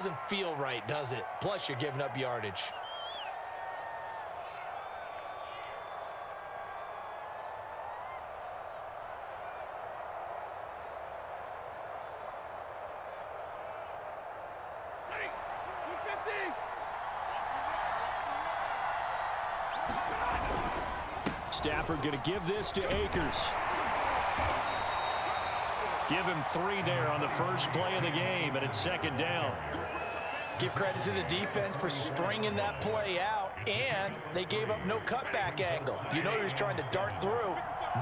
Doesn't feel right, does it? Plus, you're giving up yardage. Stafford going to give this to Akers. Give him 3 there on the first play of the game, and it's second down. Give credit to the defense for stringing that play out, and they gave up no cutback angle. You know he was trying to dart through.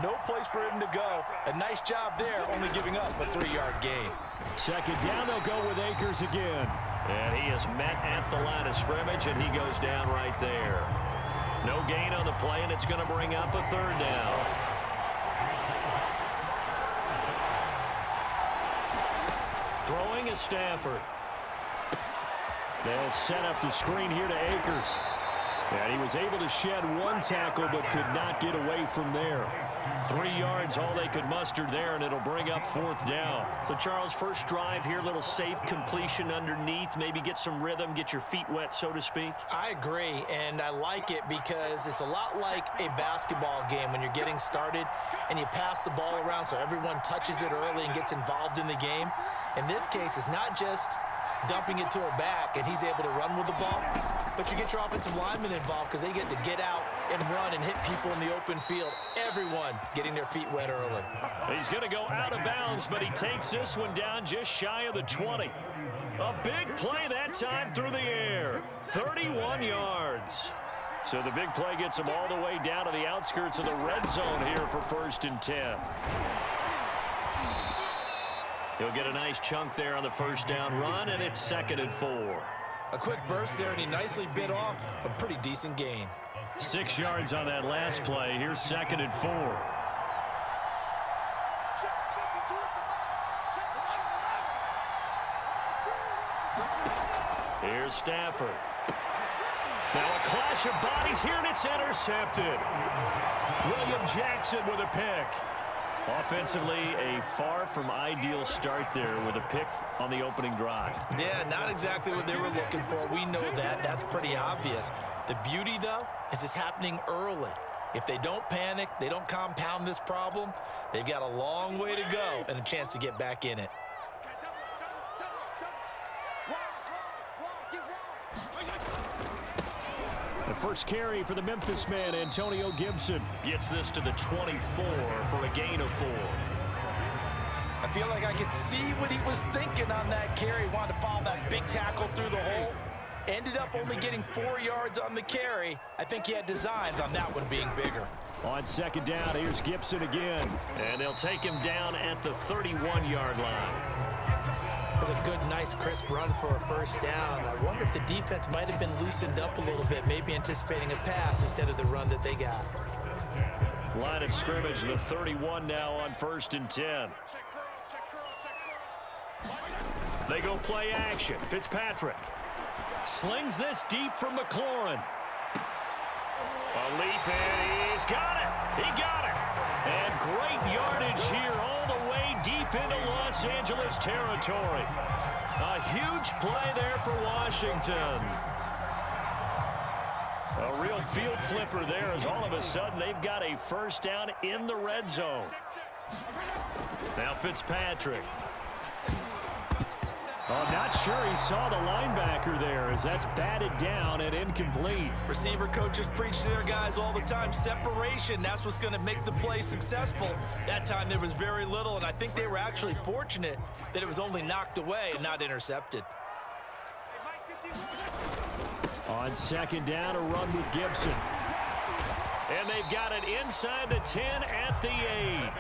No place for him to go. A nice job there, only giving up a 3-yard gain. Second down, they'll go with Akers again. And he is met at the line of scrimmage, and he goes down right there. No gain on the play, and it's going to bring up a 3rd down. Throwing is Stafford. They'll set up the screen here to Akers. And he was able to shed 1 tackle but could not get away from there. 3 yards, all they could muster there, and it'll bring up 4th down. So, Charles, first drive here, little safe completion underneath, maybe get some rhythm, get your feet wet, so to speak. I agree, and I like it because it's a lot like a basketball game when you're getting started and you pass the ball around so everyone touches it early and gets involved in the game. In this case, it's not just dumping it to a back and he's able to run with the ball, but you get your offensive linemen involved because they get to get out and run and hit people in the open field. Everyone getting their feet wet early. He's going to go out of bounds, but he takes this one down just shy of the 20. A big play that time through the air. 31 yards. So the big play gets him all the way down to the outskirts of the red zone here for 1st and 10. He'll get a nice chunk there on the first down run, and it's 2nd and 4. A quick burst there, and he nicely bit off a pretty decent gain. 6 yards on that last play. Here's 2nd and 4. Here's Stafford. Now a clash of bodies here, and it's intercepted. William Jackson with a pick. Offensively, a far from ideal start there with a pick on the opening drive. Yeah, not exactly what they were looking for. We know that. That's pretty obvious. The beauty, though, is it's happening early. If they don't panic, they don't compound this problem, they've got a long way to go and a chance to get back in it. The first carry for the Memphis man, Antonio Gibson. Gets this to the 24 for a gain of 4. I feel like I could see what he was thinking on that carry. Wanted to follow that big tackle through the hole. Ended up only getting 4 yards on the carry. I think he had designs on that one being bigger. On second down, here's Gibson again. And they'll take him down at the 31-yard line. That was a good, nice, crisp run for a first down. I wonder if the defense might have been loosened up a little bit, maybe anticipating a pass instead of the run that they got. Line of scrimmage, the 31 now on 1st and 10. They go play action. Fitzpatrick slings this deep from McLaurin. A leap, and he's got it. He got it. And great yardage here all the way deep into Los Angeles territory. A huge play there for Washington. A real field flipper there as all of a sudden they've got a first down in the red zone. Now Fitzpatrick. Oh, not sure he saw the linebacker there as that's batted down and incomplete. Receiver coaches preach to their guys all the time. Separation, that's what's going to make the play successful. That time there was very little, and I think they were actually fortunate that it was only knocked away and not intercepted. On second down, a run with Gibson. And they've got it inside the 10 at the 8.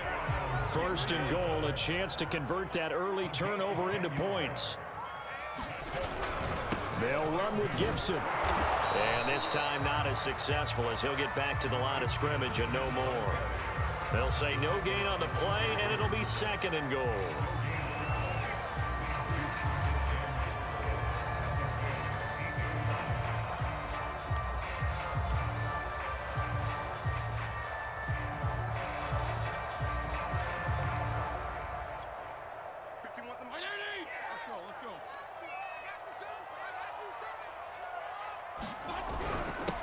1st and goal, a chance to convert that early turnover into points. They'll run with Gibson. And this time not as successful as he'll get back to the line of scrimmage and no more. They'll say no gain on the play, and it'll be 2nd and goal.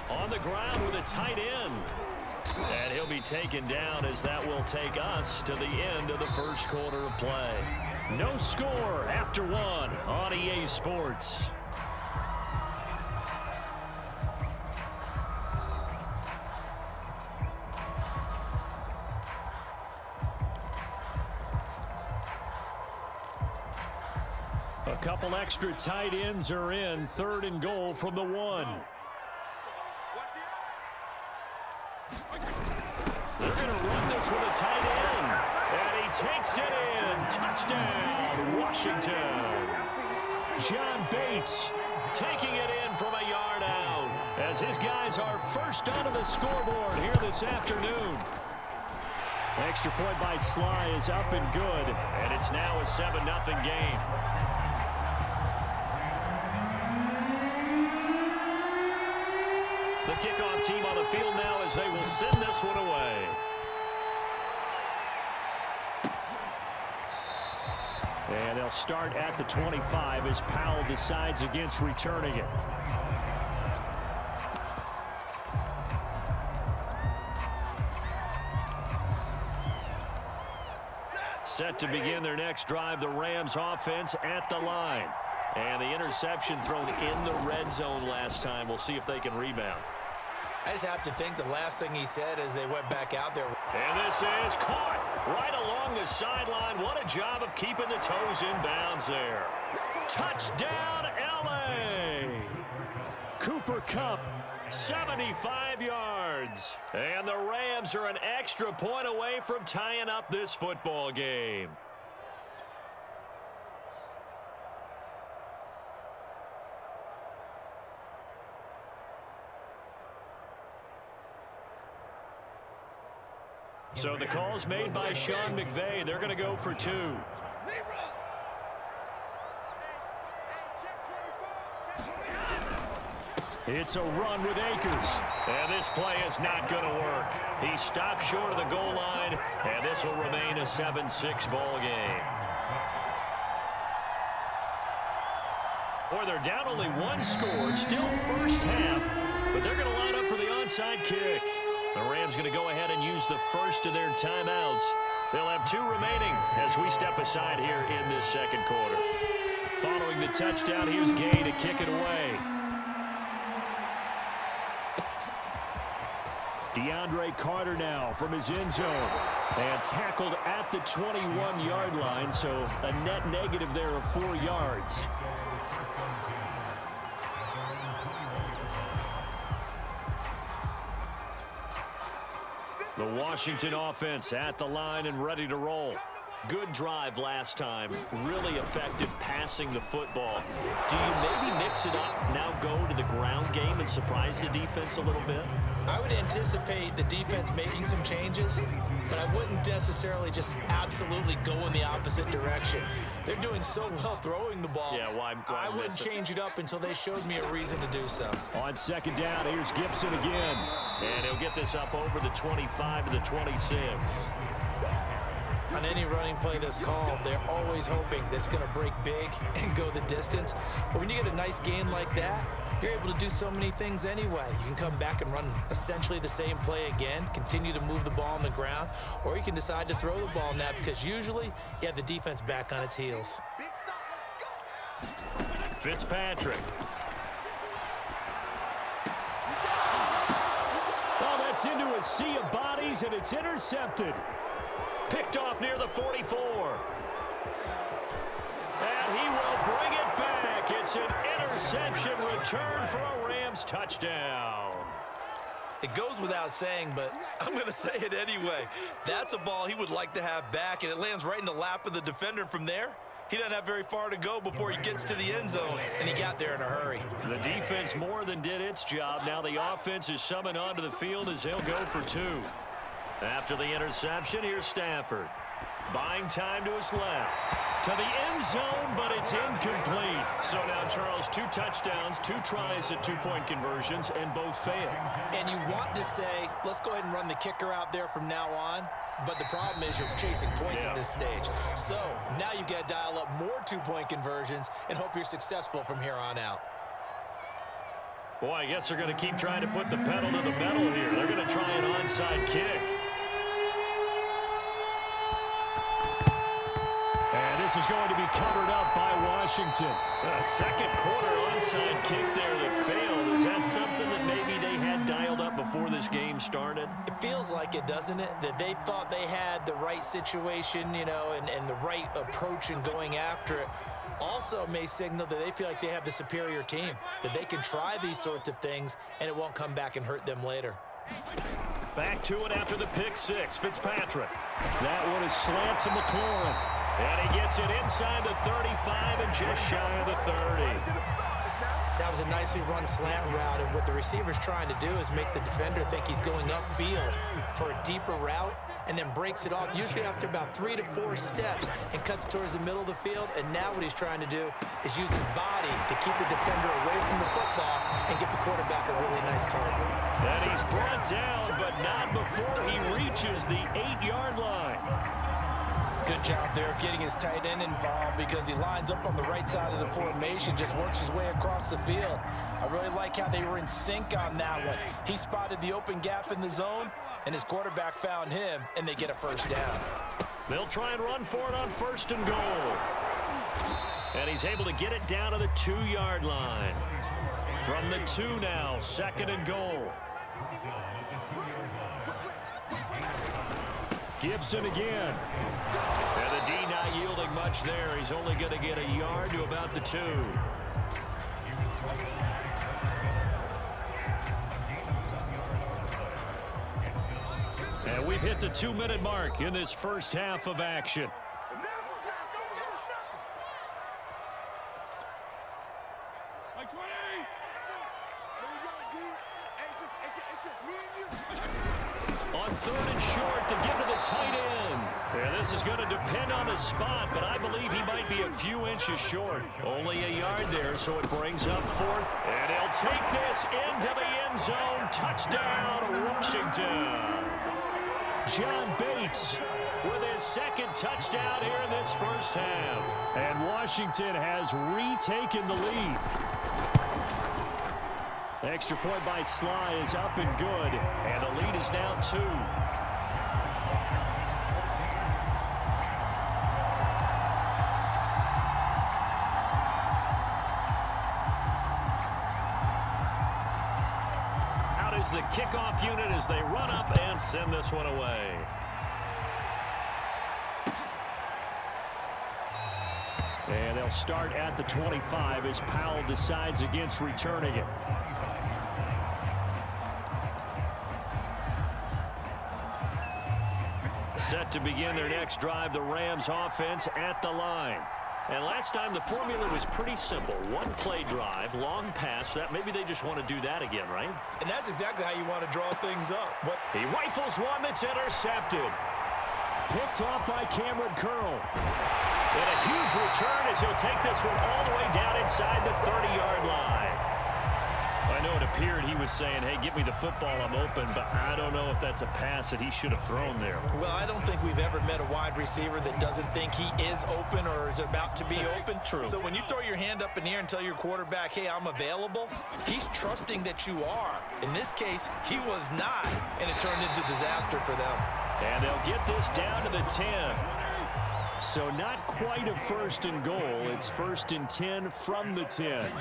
On the ground with a tight end. And he'll be taken down as that will take us to the end of the first quarter of play. No score after one on EA Sports. A couple extra tight ends are in. 3rd and goal from the 1. They're going to run this with a tight end. And he takes it in. Touchdown, Washington. John Bates taking it in from a yard out as his guys are first onto the scoreboard here this afternoon. Extra point by Sly is up and good. And it's now a 7-0 game. The kickoff team on the field now as they will send this one away. And they'll start at the 25 as Powell decides against returning it. Set to begin their next drive, the Rams offense at the line. And the interception thrown in the red zone last time. We'll see if they can rebound. I just have to think the last thing he said as they went back out there. And this is caught right along the sideline. What a job of keeping the toes in bounds there. Touchdown, L.A. Cooper Kupp, 75 yards. And the Rams are an extra point away from tying up this football game. So the call's made by Sean McVay. They're going to go for 2. It's a run with Akers. And this play is not going to work. He stopped short of the goal line, and this will remain a 7-6 ball game. Boy, they're down only 1 score. Still first half, but they're going to line up for the onside kick. The Rams going to go ahead and use the first of their timeouts. They'll have 2 remaining as we step aside here in this second quarter. Following the touchdown, here's Gay to kick it away. DeAndre Carter now from his end zone. And tackled at the 21-yard line, so a net negative there of 4 yards. The Washington offense at the line and ready to roll. Good drive last time. Really effective passing the football. Do you maybe mix it up, now go to the ground game and surprise the defense a little bit? I would anticipate the defense making some changes, but I wouldn't necessarily just absolutely go in the opposite direction. They're doing so well throwing the ball. Yeah, why I wouldn't change it up until they showed me a reason to do so. On second down, here's Gibson again. And he'll get this up over the 25 to the 26. On any running play that's called, they're always hoping that it's going to break big and go the distance. But when you get a nice game like that, you're able to do so many things anyway. You can come back and run essentially the same play again, continue to move the ball on the ground, or you can decide to throw the ball now because usually you have the defense back on its heels. Fitzpatrick. Oh, that's into a sea of bodies, and it's intercepted. Picked off near the 44. And he will bring it back. It's an interception return for a Rams touchdown. It goes without saying, but I'm going to say it anyway. That's a ball he would like to have back, and it lands right in the lap of the defender from there. He doesn't have very far to go before he gets to the end zone, and he got there in a hurry. The defense more than did its job. Now the offense is summoned onto the field as they'll go for 2. After the interception, here's Stafford. Buying time to his left. To the end zone, but it's incomplete. So now, Charles, 2 touchdowns, 2 tries at 2-point conversions, and both fail. And you want to say, let's go ahead and run the kicker out there from now on. But the problem is you're chasing points at this stage. So now you've got to dial up more 2-point conversions and hope you're successful from here on out. Boy, I guess they're going to keep trying to put the pedal to the metal here. They're going to try an onside kick. And this is going to be covered up by Washington. A second quarter onside kick there that failed. Is that something that maybe they had dialed up before this game started? It feels like it, doesn't it? That they thought they had the right situation, you know, and the right approach in going after it. Also may signal that they feel like they have the superior team, that they can try these sorts of things and it won't come back and hurt them later. Back to it after the pick six. Fitzpatrick. That one is slant to McLaurin. And he gets it inside the 35 and just shy of the 30. That was a nicely run slant route, and what the receiver's trying to do is make the defender think he's going upfield for a deeper route and then breaks it off, usually after about 3 to 4 steps, and cuts towards the middle of the field. And now what he's trying to do is use his body to keep the defender away from the football and give the quarterback a really nice target. And he's brought down, but not before he reaches the 8-yard line. Good job there of getting his tight end involved, because he lines up on the right side of the formation, just works his way across the field. I really like how they were in sync on that one. He spotted the open gap in the zone, and his quarterback found him, and they get a first down. They'll try and run for it on 1st and goal. And he's able to get it down to the 2-yard line. From the 2 now, 2nd and goal. Gibson again. And the D not yielding much there. He's only going to get a yard to about the 2. And we've hit the 2-minute mark in this first half of action. On 3rd and short to give to the tight end. And this is going to depend on the spot, but I believe he might be a few inches short. Only a yard there, so it brings up 4th. And he'll take this into the end zone. Touchdown, Washington. John Bates with his 2nd touchdown here in this first half. And Washington has retaken the lead. Extra point by Sly is up and good, and the lead is now 2. Out is the kickoff unit as they run up and send this one away. And they'll start at the 25 as Powell decides against returning it. Set to begin their next drive, the Rams offense at the line. And last time the formula was pretty simple. 1-play drive, long pass. That maybe they just want to do that again, right? And that's exactly how you want to draw things up. But he rifles one that's intercepted. Picked off by Cameron Curl. And a huge return as he'll take this one all the way down inside the 30-yard line. I know it appeared he was saying, hey, give me the football, I'm open, but I don't know if that's a pass that he should have thrown there. Well, I don't think we've ever met a wide receiver that doesn't think he is open or is about to be open. True. So when you throw your hand up in the air and tell your quarterback, hey, I'm available, he's trusting that you are. In this case, he was not, and it turned into disaster for them. And they'll get this down to the 10. So not quite a 1st and goal. It's 1st and 10 from the 10.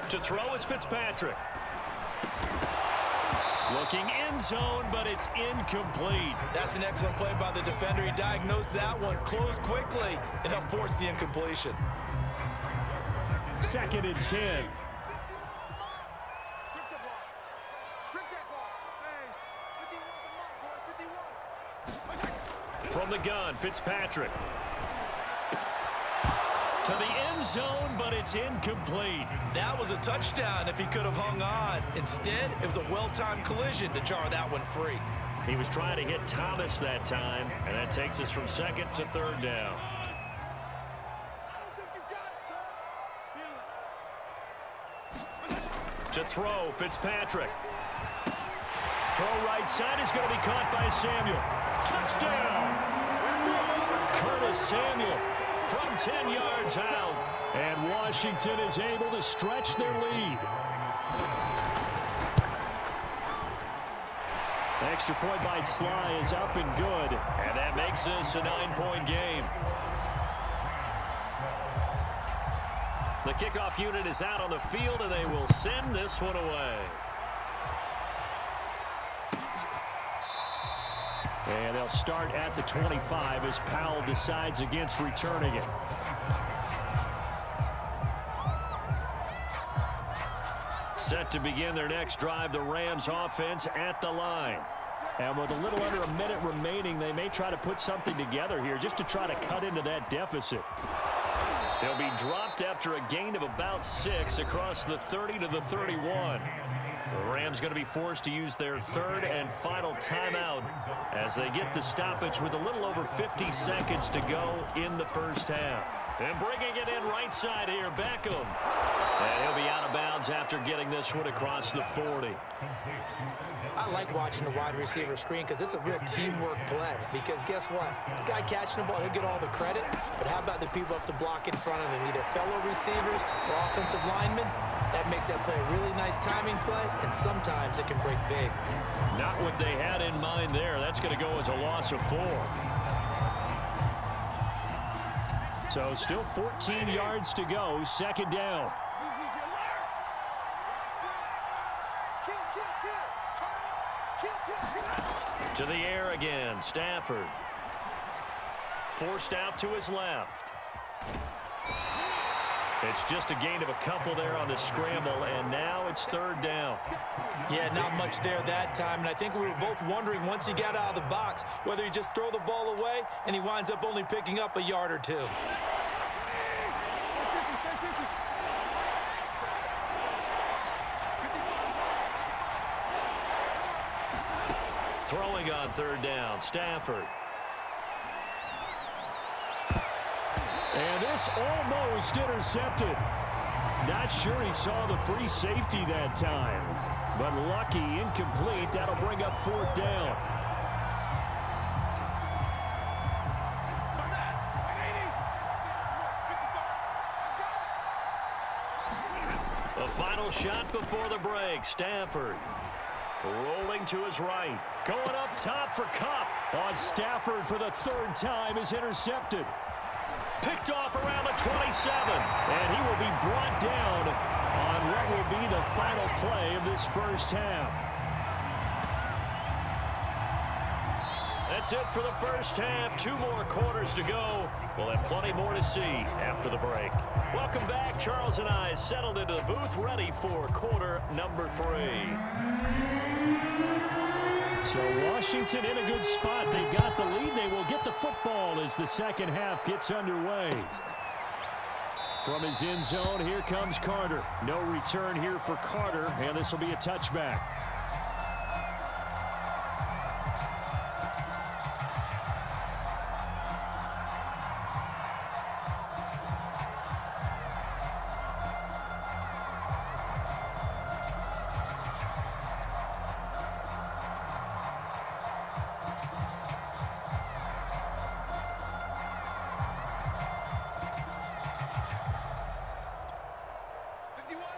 To throw is Fitzpatrick. Looking end zone, but it's incomplete. That's an excellent play by the defender. He diagnosed that one, closed quickly, and helped force the incompletion. 2nd and 10. From the gun, Fitzpatrick. To the end zone, but it's incomplete. That was a touchdown if he could have hung on. Instead, it was a well-timed collision to jar that one free. He was trying to hit Thomas that time, and that takes us from 2nd to 3rd down. To throw, Fitzpatrick. Throw right side is going to be caught by Samuel. Touchdown! Curtis Samuel from 10 yards out. And Washington is able to stretch their lead. Extra point by Sly is up and good. And that makes this a 9-point game. The kickoff unit is out on the field, and they will send this one away. And they'll start at the 25 as Powell decides against returning it. Set to begin their next drive, the Rams offense at the line. And with a little under a minute remaining, they may try to put something together here just to try to cut into that deficit. They'll be dropped after a gain of about 6 across the 30 to the 31. The Rams going to be forced to use their third and final timeout as they get the stoppage with a little over 50 seconds to go in the first half. And bringing it in right side here, Beckham. And he'll be out of bounds after getting this one across the 40. I like watching the wide receiver screen because it's a real teamwork play. Because guess what? The guy catching the ball, he'll get all the credit. But how about the people have to block in front of him, either fellow receivers or offensive linemen? That makes that play a really nice timing play, and sometimes it can break big. Not what they had in mind there. That's going to go as a loss of 4. So still 14 yards to go, second down. To the air again, Stafford. Forced out to his left. It's just a gain of a couple there on the scramble, and now it's third down. Yeah, not much there that time, and I think we were both wondering once he got out of the box whether he just throw the ball away and he winds up only picking up a yard or 2. Throwing on third down, Stafford. And this almost intercepted. Not sure he saw the free safety that time. But lucky, incomplete. That'll bring up fourth down. The final shot before the break, Stafford. Rolling to his right. Going up top for Kupp. On Stafford for the third time is intercepted. Picked off around the 27. And he will be brought down on what will be the final play of this first half. That's it for the first half. 2 more quarters to go. We'll have plenty more to see after the break. Welcome back. Charles and I settled into the booth ready for quarter number 3. So Washington in a good spot. They've got the lead. They will get the football as the second half gets underway. From his end zone, here comes Carter. No return here for Carter, and this will be a touchback.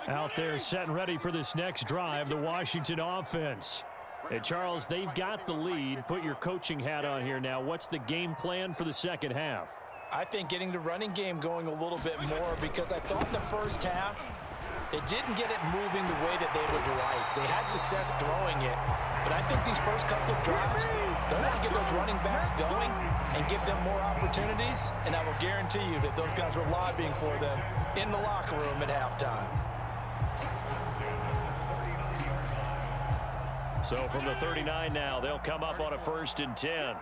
Out there set and ready for this next drive, the Washington offense. And Charles, they've got the lead. Put your coaching hat on here now. What's the game plan for the second half? I think getting the running game going a little bit more, because I thought in the first half they didn't get it moving the way that they would like. They had success throwing it, but I think these first couple of drives, they want to get those running backs going and give them more opportunities, and I will guarantee you that those guys were lobbying for them in the locker room at halftime. So from the 39 now, they'll come up on a 1st and 10.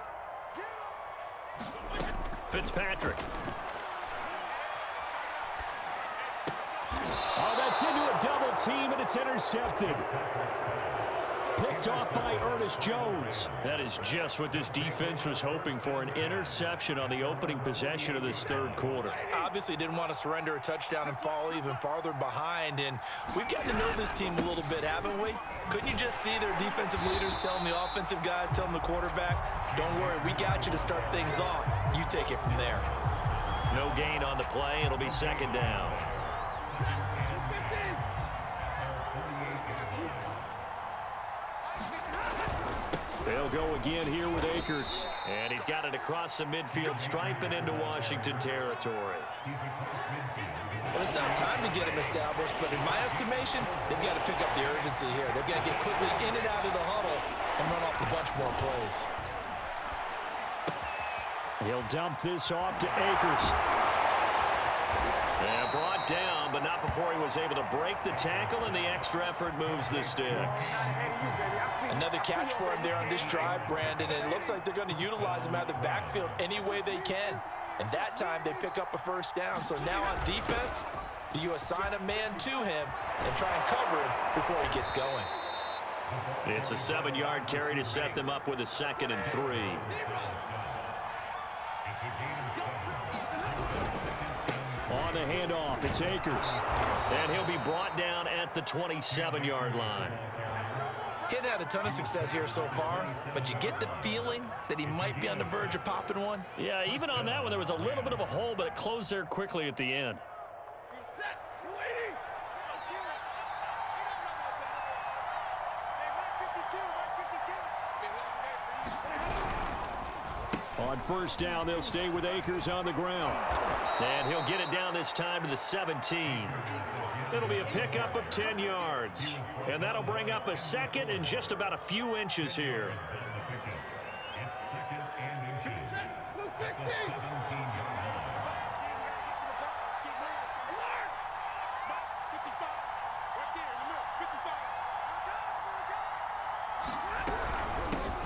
Fitzpatrick. Oh, that's into a double team, and it's intercepted. Picked off by Ernest Jones. That is just what this defense was hoping for, an interception on the opening possession of this third quarter. Obviously didn't want to surrender a touchdown and fall even farther behind, and we've got to know this team a little bit, haven't we? Couldn't you just see their defensive leaders telling the offensive guys, telling the quarterback, don't worry, we got you to start things off. You take it from there. No gain on the play. It'll be second down. They'll go again here with Akers. And he's got it across the midfield stripe and into Washington territory. Well, it's not time to get him established, but in my estimation, they've got to pick up the urgency here. They've got to get quickly in and out of the huddle and run off a bunch more plays. He'll dump this off to Akers. And brought down, but not before he was able to break the tackle, and the extra effort moves the sticks. Another catch for him there on this drive, Brandon, and it looks like they're going to utilize him out of the backfield any way they can. And that time they pick up a first down. So now on defense, do you assign a man to him and try and cover him before he gets going? It's a 7-yard carry to set them up with a 2nd and 3. On the handoff, it's Akers. And he'll be brought down at the 27-yard line. He's had a ton of success here so far, but you get the feeling that he might be on the verge of popping one. Yeah, even on that one, there was a little bit of a hole, but it closed there quickly at the end. On first down, they'll stay with Akers on the ground. And he'll get it down this time to the 17. It'll be a pickup of 10 yards. And that'll bring up a 2nd and just about a few inches here.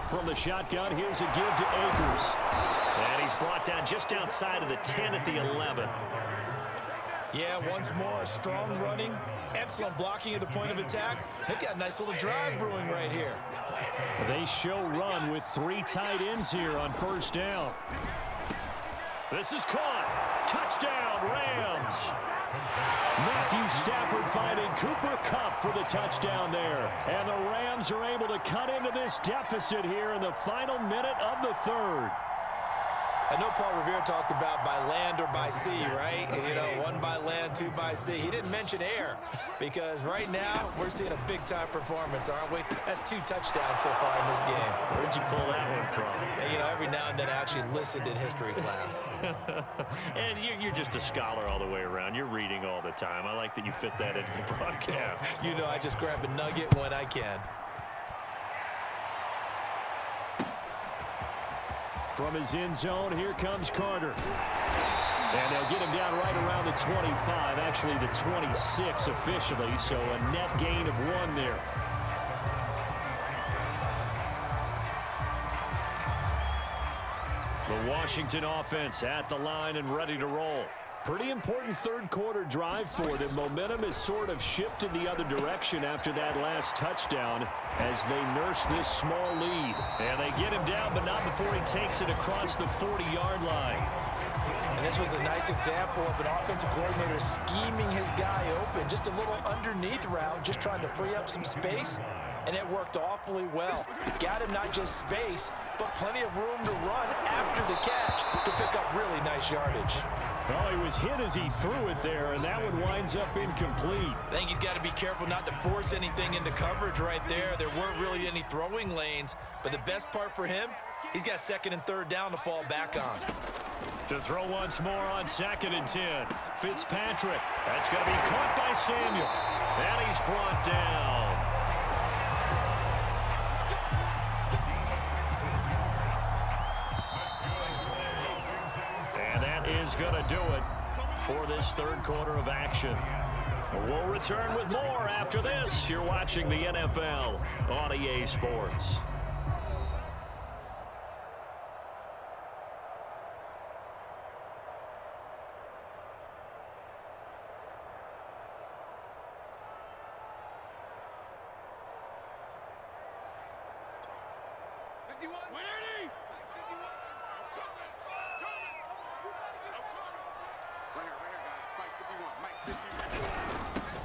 From the shotgun, here's a give to Akers. And he's brought down just outside of the 10 at the 11. Yeah, once more, strong running, excellent blocking at the point of attack. They've got a nice little drive brewing right here. They show run with 3 tight ends here on first down. This is caught. Touchdown, Rams. Matthew Stafford finding Cooper Kupp for the touchdown there. And the Rams are able to cut into this deficit here in the final minute of the 3rd. I know Paul Revere talked about by land or by sea, right? You know, 1 by land, 2 by sea. He didn't mention air because right now we're seeing a big-time performance, aren't we? That's 2 touchdowns so far in this game. Where'd you pull that one from? And, you know, every now and then I actually listened in history class. And you're just a scholar all the way around. You're reading all the time. I like that you fit that into the broadcast. You know, I just grab a nugget when I can. From his end zone, here comes Carter. And they'll get him down right around the 25, actually the 26 officially, so a net gain of 1 there. The Washington offense at the line and ready to roll. Pretty important 3rd quarter drive for them. Momentum has sort of shifted the other direction after that last touchdown as they nurse this small lead. And they get him down, but not before he takes it across the 40-yard line. And this was a nice example of an offensive coordinator scheming his guy open. Just a little underneath route, just trying to free up some space. And it worked awfully well. Got him not just space, but plenty of room to run after the catch to pick up really nice yardage. Well, he was hit as he threw it there, and that one winds up incomplete. I think he's got to be careful not to force anything into coverage right there. There weren't really any throwing lanes, but the best part for him, he's got 2nd and 3rd down to fall back on. To throw once more on 2nd and 10. Fitzpatrick. That's going to be caught by Samuel. And he's brought down. Is going to do it for this 3rd quarter of action. We'll return with more after this. You're watching the NFL on EA Sports.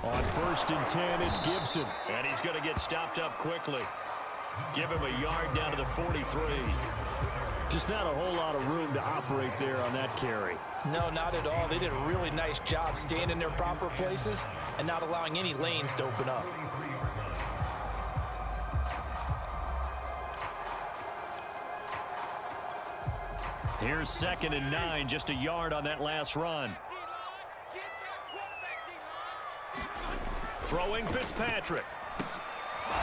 On 1st and 10, it's Gibson. And he's going to get stopped up quickly. Give him a yard down to the 43. Just not a whole lot of room to operate there on that carry. No, not at all. They did a really nice job staying in their proper places and not allowing any lanes to open up. Here's 2nd and 9, just a yard on that last run. Throwing Fitzpatrick.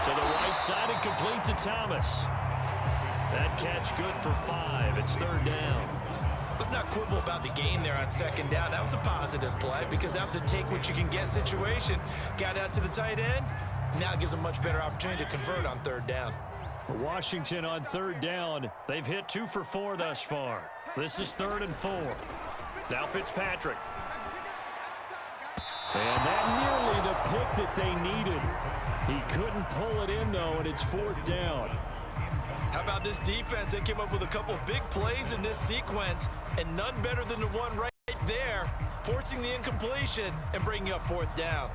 To the right side and complete to Thomas. That catch good for 5. It's 3rd down. Let's not quibble about the gain there on 2nd down. That was a positive play because that was a take-what-you-can-get situation. Got out to the tight end. Now it gives them a much better opportunity to convert on 3rd down. Washington on 3rd down. They've hit 2 for 4 thus far. This is 3rd and 4. Now Fitzpatrick. And that nearly the pick that they needed. He couldn't pull it in, though, and it's 4th down. How about this defense? They came up with a couple big plays in this sequence, and none better than the one right there, forcing the incompletion and bringing up 4th down.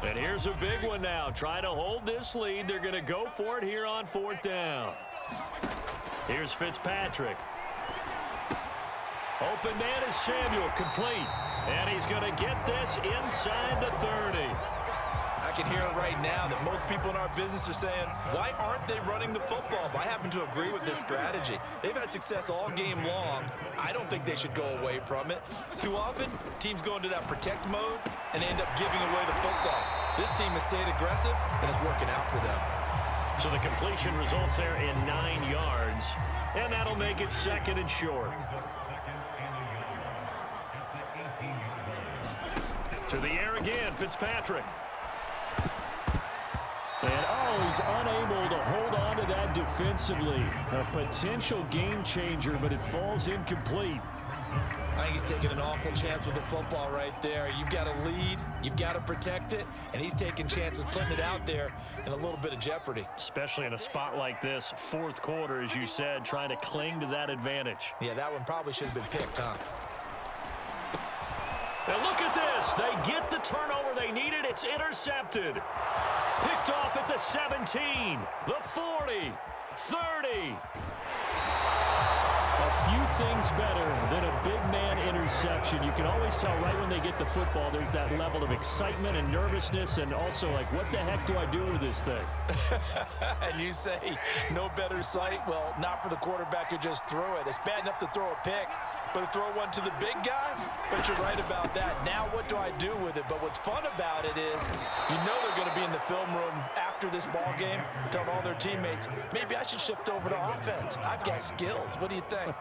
And here's a big one now. Trying to hold this lead. They're going to go for it here on 4th down. Here's Fitzpatrick. Open man is Samuel, complete. And he's going to get this inside the 30. I can hear it right now that most people in our business are saying, why aren't they running the football? But I happen to agree with this strategy. They've had success all game long. I don't think they should go away from it. Too often, teams go into that protect mode and they end up giving away the football. This team has stayed aggressive, and it's working out for them. So the completion results there in 9 yards, and that'll make it 2nd and short. To the air again, Fitzpatrick. And, oh, he's unable to hold on to that defensively. A potential game changer, but it falls incomplete. I think he's taking an awful chance with the football right there. You've got to lead, you've got to protect it, and he's taking chances putting it out there in a little bit of jeopardy. Especially in a spot like this, 4th quarter, as you said, trying to cling to that advantage. Yeah, that one probably should have been picked, huh? And look at this. They get the turnover they needed. It's intercepted. Picked off at the 17, the 40, 30. A few things better than a big man interception. You can always tell right when they get the football, there's that level of excitement and nervousness, and also like, what the heck do I do with this thing? And you say no better sight? Well, not for the quarterback who just threw it. It's bad enough to throw a pick, but to throw one to the big guy? But you're right about that. Now what do I do with it? But what's fun about it is you know they're going to be in the film room after this ball game telling all their teammates, maybe I should shift over to offense. I've got skills. What do you think?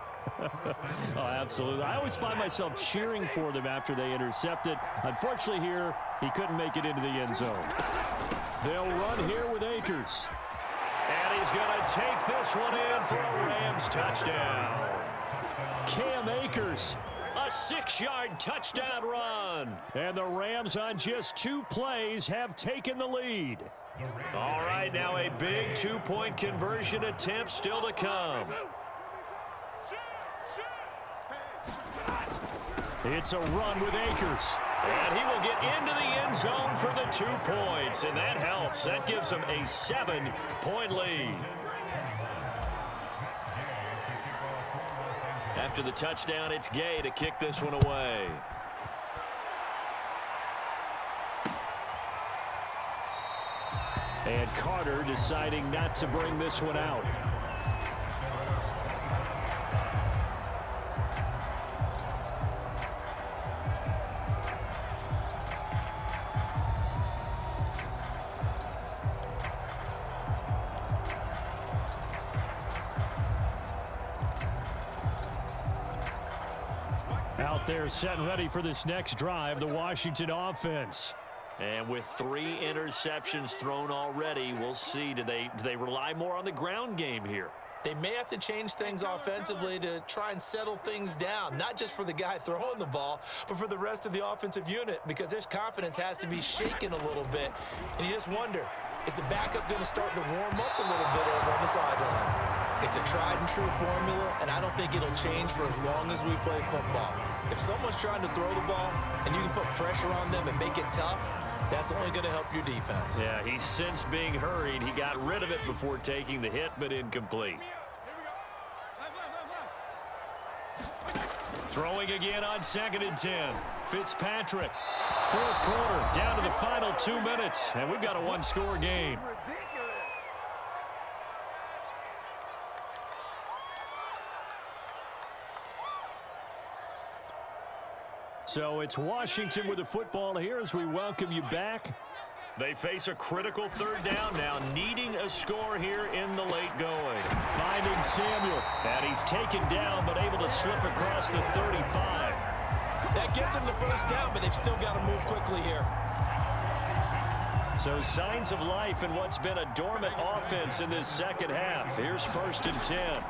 Oh, absolutely. I always find myself cheering for them after they intercept it. Unfortunately here, he couldn't make it into the end zone. They'll run here with Akers. And he's going to take this one in for a Rams touchdown. Cam Akers. A 6-yard touchdown run. And the Rams on just 2 plays have taken the lead. All right, now a big 2-point conversion attempt still to come. It's a run with Akers. And he will get into the end zone for the 2 points, and that helps. That gives him a 7-point lead. After the touchdown, it's Gay to kick this one away. And Carter deciding not to bring this one out. Out there set and ready for this next drive, the Washington offense. And with 3 interceptions thrown already, we'll see. Do they rely more on the ground game here? They may have to change things offensively to try and settle things down, not just for the guy throwing the ball, but for the rest of the offensive unit, because their confidence has to be shaken a little bit. And you just wonder, is the backup going to start to warm up a little bit over on the sideline? It's a tried and true formula, and I don't think it'll change for as long as we play football. If someone's trying to throw the ball and you can put pressure on them and make it tough, that's only going to help your defense. Yeah, he's since being hurried. He got rid of it before taking the hit, but incomplete. Throwing again on 2nd and 10. Fitzpatrick. Fourth quarter, down to the final 2 minutes, and we've got a one-score game. So it's Washington with the football here as we welcome you back. They face a critical 3rd down now, needing a score here in the late going. Finding Samuel, and he's taken down but able to slip across the 35. That gets them the 1st down, but they've still got to move quickly here. So signs of life in what's been a dormant offense in this second half. Here's 1st and 10.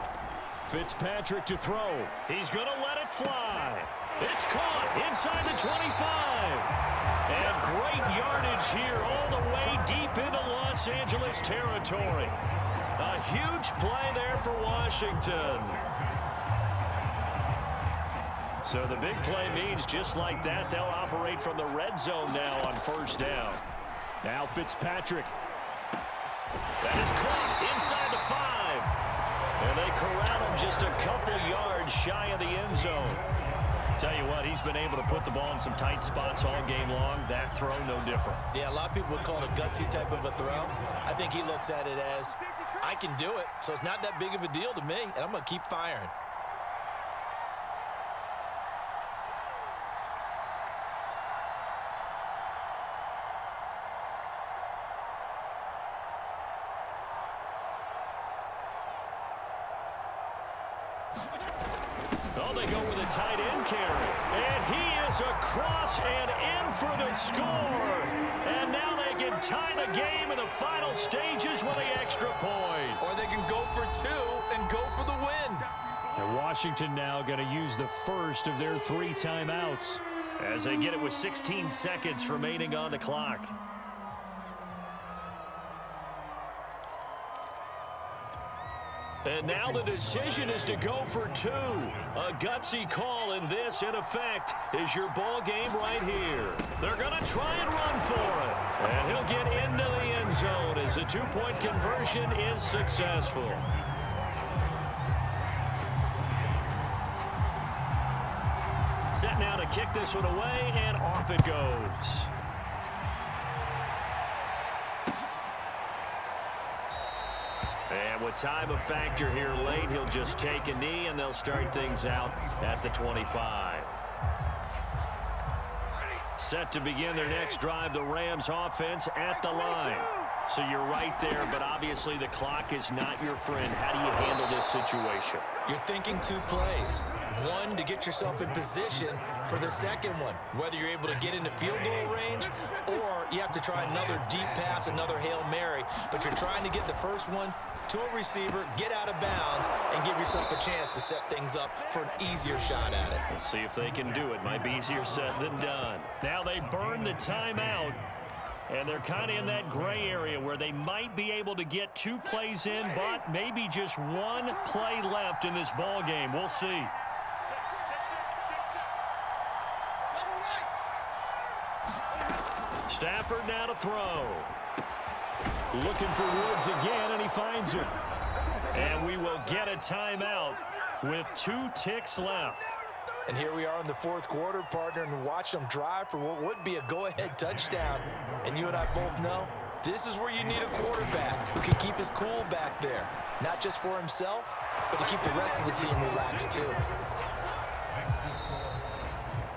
Fitzpatrick to throw. He's going to let it fly. It's caught inside the 25. And great yardage here all the way deep into Los Angeles territory. A huge play there for Washington. So the big play means just like that, they'll operate from the red zone now on 1st down. Now Fitzpatrick. That is caught inside the 5. And they corral him just a couple yards shy of the end zone. Tell you what, he's been able to put the ball in some tight spots all game long. That throw, no different. Yeah, a lot of people would call it a gutsy type of a throw. I think he looks at it as, I can do it, so it's not that big of a deal to me, and I'm going to keep firing. Oh, they go with a tight end carry. And he is across and in for the score. And now they can tie the game in the final stages with the extra point. Or they can go for 2 and go for the win. And Washington now going to use the first of their 3 timeouts as they get it with 16 seconds remaining on the clock. And now the decision is to go for 2. A gutsy call, and this, in effect, is your ball game right here. They're going to try and run for it. And he'll get into the end zone as the 2-point conversion is successful. Set now to kick this one away, and off it goes. And with time a factor here late, he'll just take a knee, and they'll start things out at the 25. Set to begin their next drive, the Rams offense at the line. So you're right there, but obviously the clock is not your friend. How do you handle this situation? You're thinking 2 plays. 1 to get yourself in position for the second one, whether you're able to get into field goal range or you have to try another deep pass, another Hail Mary, but you're trying to get the first one to a receiver, get out of bounds, and give yourself a chance to set things up for an easier shot at it. We'll see if they can do it. Might be easier said than done. Now they burn the timeout, and they're kind of in that gray area where they might be able to get 2 plays in, but maybe just 1 play left in this ball game. We'll see. Stafford now to throw. Looking for Woods again, and he finds him. And we will get a timeout with 2 ticks left. And here we are in the 4th quarter, partner, and watch them drive for what would be a go-ahead touchdown. And you and I both know this is where you need a quarterback who can keep his cool back there. Not just for himself, but to keep the rest of the team relaxed too.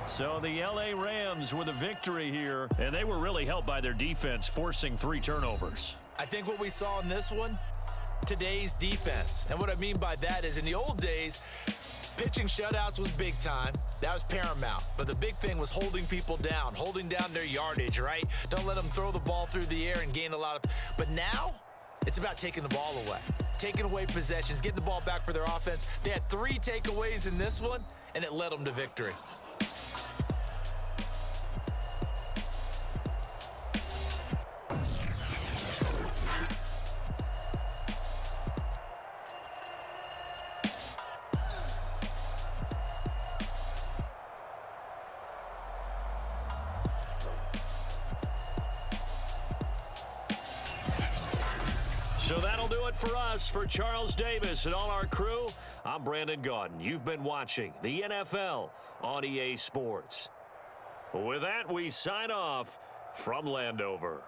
So the L.A. Rams with a victory here, and they were really helped by their defense, forcing 3 turnovers. I think what we saw in this one, today's defense. And what I mean by that is in the old days, pitching shutouts was big time. That was paramount. But the big thing was holding people down, holding down their yardage, right? Don't let them throw the ball through the air and gain a lot of... But now, it's about taking the ball away. Taking away possessions, getting the ball back for their offense. They had 3 takeaways in this one, and it led them to victory. So that'll do it for us. For Charles Davis and all our crew, I'm I'm Brandon Gaudin. You've been watching the NFL on EA Sports. With that, we sign off from Landover.